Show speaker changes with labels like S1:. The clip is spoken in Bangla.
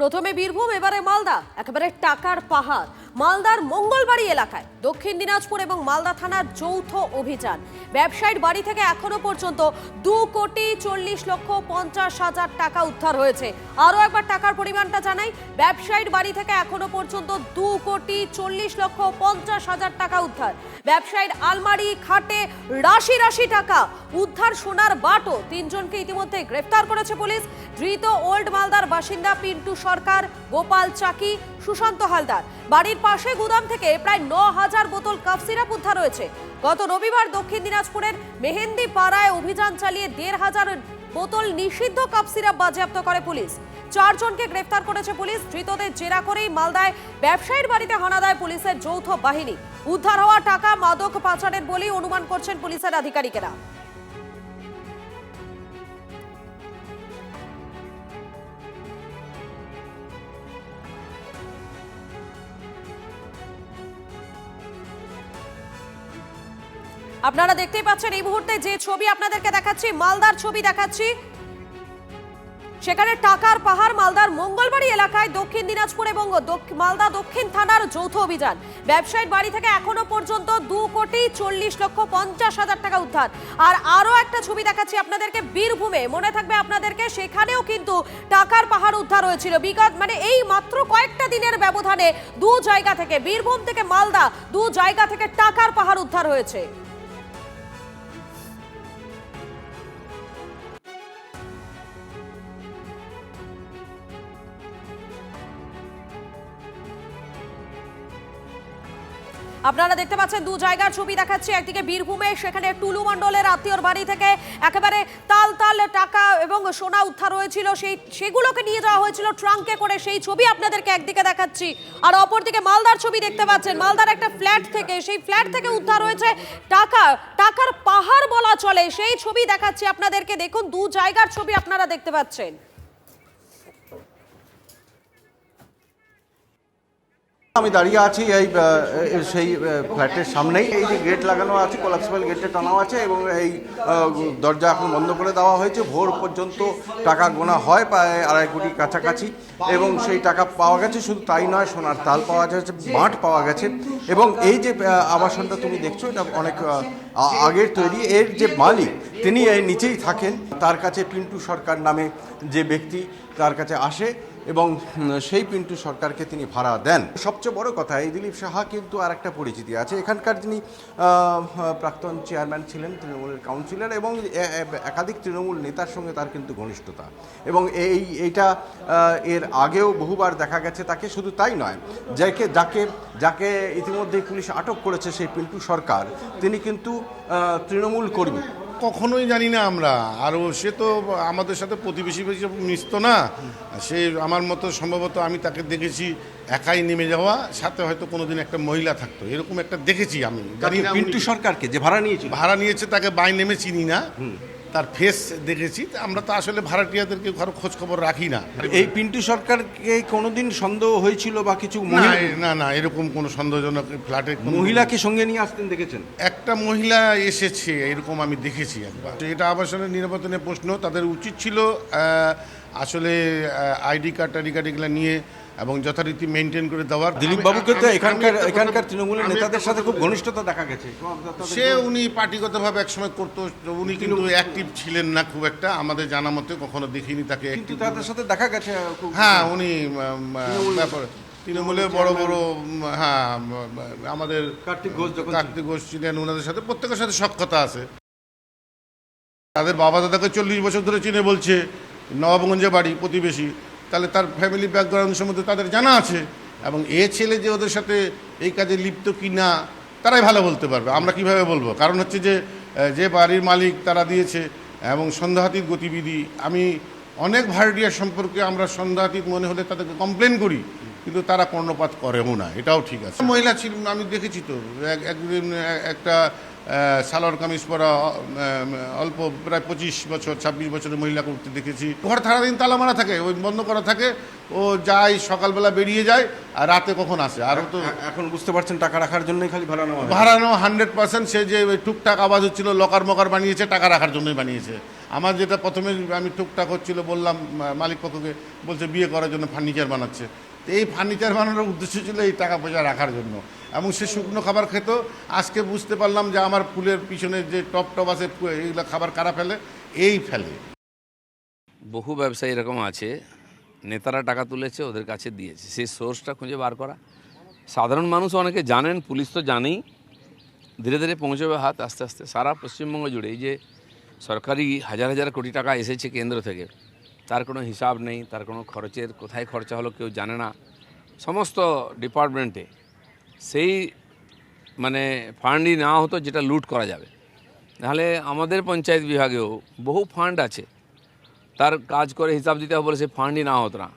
S1: প্রথমে বীরভূম, এবারে মালদা। একেবারে টাকার পাহাড়। মালদার মঙ্গলবাড়ি এলাকায় দক্ষিণ দিনাজপুর এবং মালদা থানার যৌথ অভিযান। ব্যবসায়ীর বাড়ি থেকে এখনো পর্যন্ত 2,40,50,000 টাকা উদ্ধার হয়েছে। আরো একবার টাকার পরিমাণটা জানাই। ব্যবসায়ীর বাড়ি থেকে এখনো পর্যন্ত 2,40,50,000 টাকা উদ্ধার। ব্যবসায়ীর আলমারি, খাটে রাশি রাশি টাকা উদ্ধার। সোনার বাটো। 3 জনকে ইতিমধ্যে গ্রেফতার করেছে পুলিশ। ধৃত ওল্ড মালদার বাসিন্দা পিন্টু সরকার, গোপাল চাকি, সুশান্ত হালদার। বাড়ির পাশে গুদাম থেকে প্রায় 9,000 বোতল কাফ সিরাপ উদ্ধার হয়েছে। গত রবিবার দক্ষিণ দিনাজপুরের মেহেন্দি পাড়ায় অভিযান চালিয়ে 1,500 বোতল নিষিদ্ধ কাফ সিরাপ বাজেয়াপ্ত করে পুলিশ। 4 জনকে গ্রেফতার করেছে পুলিশ। ধৃতদের জেরা করেই মালদায় ব্যবসায়ীর বাড়িতে হানা দেয় পুলিশের যৌথ বাহিনী। উদ্ধার হওয়া টাকা মাদক পাচারের বলেই অনুমান করছেন পুলিশের আধিকারিকেরা। আপনারা দেখতেই পাচ্ছেন এই মুহূর্তে যে ছবি আপনাদেরকে দেখাচ্ছি, মালদার ছবি দেখাচ্ছি। সেখানে টাকার পাহাড়। মালদার মঙ্গলবাড়ি এলাকায় দক্ষিণ দিনাজপুর এবং মালদা দক্ষিণ থানার যৌথ অভিযান। ব্যবসায়ীর বাড়ি থেকে এখনো পর্যন্ত 2,40,50,000 টাকা উদ্ধার। আর আরো একটা ছবি দেখাচ্ছি আপনাদেরকে বীরভূমে। মনে থাকবে আপনাদেরকে, সেখানেও কিন্তু টাকার পাহাড় উদ্ধার হয়েছিল। বিগত এই মাত্র কয়েকটা দিনের ব্যবধানে 2 জায়গা থেকে, বীরভূম থেকে মালদা, 2 জায়গা থেকে টাকার পাহাড় উদ্ধার হয়েছে। আপনারা দেখতে পাচ্ছেন 2 জায়গার ছবি দেখাচ্ছি। একদিকে বীরভূমে, সেখানে টুলু মণ্ডলের আত্মীয়র বাড়ি থেকে একেবারে তাল তাল টাকা এবং সোনা উদ্ধার হয়েছিল। সেগুলোকে নিয়ে যাওয়া হয়েছিল ট্রাঙ্কে করে। সেই ছবি আপনাদেরকে একদিকে দেখাচ্ছি। আর অপরদিকে মালদার ছবি দেখতে পাচ্ছেন। মালদার একটা ফ্ল্যাট থেকে, সেই ফ্ল্যাট থেকে উদ্ধার হয়েছে টাকার পাহাড় বলা চলে। সেই ছবি দেখাচ্ছি আপনাদেরকে। দেখুন, 2 জায়গার ছবি আপনারা দেখতে পাচ্ছেন।
S2: আমি দাঁড়িয়ে আছি সেই ফ্ল্যাটের সামনেই। এই যে গেট লাগানো আছে, কোলাপসিবল গেটে টানা আছে এবং এই দরজা এখন বন্ধ করে দেওয়া হয়েছে। ভোর পর্যন্ত টাকা গোনা হয়, প্রায় 2.5 কোটি কাছাকাছি, এবং সেই টাকা পাওয়া গেছে। শুধু তাই নয়, সোনার তাল পাওয়া গেছে, বাঁট পাওয়া গেছে। এবং এই যে আবাসনটা তুমি দেখছো, এটা অনেক আগের তৈরি। এর যে মালিক, তিনি এই নিচেই থাকেন। তার কাছে পিন্টু সরকার নামে যে ব্যক্তি তার কাছে আসে এবং সেই পিন্টু সরকারকে তিনি ভাড়া দেন। সবচেয়ে বড় কথা, এই দিলীপ সাহা কিন্তু আর একটা পরিচিতি আছে। এখানকার যিনি প্রাক্তন চেয়ারম্যান ছিলেন, তৃণমূলের কাউন্সিলর, এবং একাধিক তৃণমূল নেতার সঙ্গে তার কিন্তু ঘনিষ্ঠতা। এবং এইটা এর আগেও বহুবার দেখা গেছে তাকে। শুধু তাই নয়, যাকে ইতিমধ্যেই পুলিশ আটক করেছে, সেই পিন্টু সরকার, তিনি কিন্তু তৃণমূল কর্মী।
S3: কখনোই জানি না আমরা। আর সে তো আমাদের সাথে প্রতিবেশী মিশতো না। সে আমার মতো সম্ভবত আমি তাকে দেখেছি একাই নেমে যাওয়া, সাথে হয়তো কোনোদিন একটা মহিলা থাকতো, এরকম একটা দেখেছি আমি। জানি না
S2: পিন্টু সরকারকে যে ভাড়া নিয়েছে
S3: তাকে বাই নেমে চিনি না, তার ফেস দেখেছি। আমরা তো আসলে ভাড়াটিয়াদেরকে কারো খোঁজ খবর রাখি না।
S2: এই পিন্টু সরকারকে কোনোদিন সন্দেহ হয়েছিল বা কিছু?
S3: না, এরকম কোনো সন্দেহজনক ফ্ল্যাটে
S2: মহিলাকে সঙ্গে নিয়ে আসতেন দেখেছেন?
S3: একটা মহিলা এসেছে, এরকম আমি দেখেছি একবার। এটা আবাসনের নিরাপত্তা প্রশ্ন। তাদের উচিত ছিল আসলে আইডি কার্ড এগুলো নিয়ে এবং যথারীতি মেনটেন করে দেওয়ার।
S2: দিলীপ বাবুকে তো এখানকার তৃণমূলের নেতাদের সাথে খুব ঘনিষ্ঠতা দেখা গেছে।
S3: উনি পার্টিগতভাবে একসময় করতো। উনি কিন্তু অ্যাক্টিভ ছিলেন না খুব একটা, আমাদের জানা মতে কখনো দেখিনি তাকে।
S2: তাদের সাথে দেখা গেছে।
S3: হ্যাঁ, উনি তৃণমূলে বড় হ্যাঁ, আমাদের কার্তিক ঘোষ ছিলেন, ওনাদের সাথে প্রত্যেকের সাথে সখ্যতা আছে। তাদের বাবা দাদাকে 40 বছর ধরে চিনে বলছে, নবাবগঞ্জে বাড়ি, প্রতিবেশী। তাহলে তার ফ্যামিলি ব্যাকগ্রাউন্ড সম্বন্ধে তাদের জানা আছে। এবং ছেলে যে ওদের সাথে এই কাজে লিপ্ত কি না, তারাই ভালো বলতে পারবে। আমরা কিভাবে বলবো? কারণ হচ্ছে যে বাড়ির মালিক তারা দিয়েছে, এবং সন্দেহাতীত গতিবিধি। আমি অনেক ভাড়াটিয়ার সম্পর্কে আমরা সন্দেহাতীত মনে হলে তাদেরকে কমপ্লেন করি, কিন্তু তারা কর্ণপাত করেও না, এটাও ঠিক আছে। মহিলা ছিল, আমি দেখেছি তো একদিন একটা সালোয়ার কামিজ পরা অল্প প্রায় 25 বছর 26 বছরের মহিলাকে উঠতে দেখেছি। ঘর সারাদিন তালা মারা থাকে, ওই বন্ধ করা থাকে, ও যায় সকালবেলা বেরিয়ে যায় আর রাতে কখন আসে। আর তো
S2: এখন বুঝতে পারছেন টাকা রাখার জন্যই খালি ভাড়া নেওয়া হয়।
S3: ভাড়ানো 100%। সে যে ওই টুকটাক আওয়াজ হচ্ছিল লকার মকার বানিয়েছে, টাকা রাখার জন্যই বানিয়েছে। আমার যেটা প্রথমে আমি টুকটাক হচ্ছিল বললাম মালিক পক্ষকে, বলছে বিয়ে করার জন্য ফার্নিচার বানাচ্ছে। তো এই ফার্নিচার বানানোর উদ্দেশ্য ছিল এই টাকা পয়সা রাখার জন্য, এবং সে শুকনো খাবার খেত। আজকে বুঝতে পারলাম যে আমার ফুলের পিছনে যে টপ টপ আছে এইগুলো খাবার কারা ফেলে, এই ফেলে।
S4: বহু ব্যবসায়ী এরকম আছে, নেতারা টাকা তুলেছে ওদের কাছে দিয়েছে, সেই সোর্সটা খুঁজে বার করা। সাধারণ মানুষ অনেকে জানেন, পুলিশ তো জানেই, ধীরে ধীরে পৌঁছবে হাত আস্তে আস্তে সারা পশ্চিমবঙ্গ জুড়ে। এই যে সরকারি হাজার হাজার কোটি টাকা এসেছে কেন্দ্র থেকে, তার কোনো হিসাব নেই, তার কোনো খরচের কোথায় খরচা হলো কেউ জানে না সমস্ত ডিপার্টমেন্টে। সেই মানে ফান্ডই নেওয়া হতো যেটা লুট করা যাবে। নাহলে আমাদের পঞ্চায়েত বিভাগেও বহু ফান্ড আছে, তার কাজ করে হিসাব দিতে হবে বলে সে ফান্ডই না হতো না।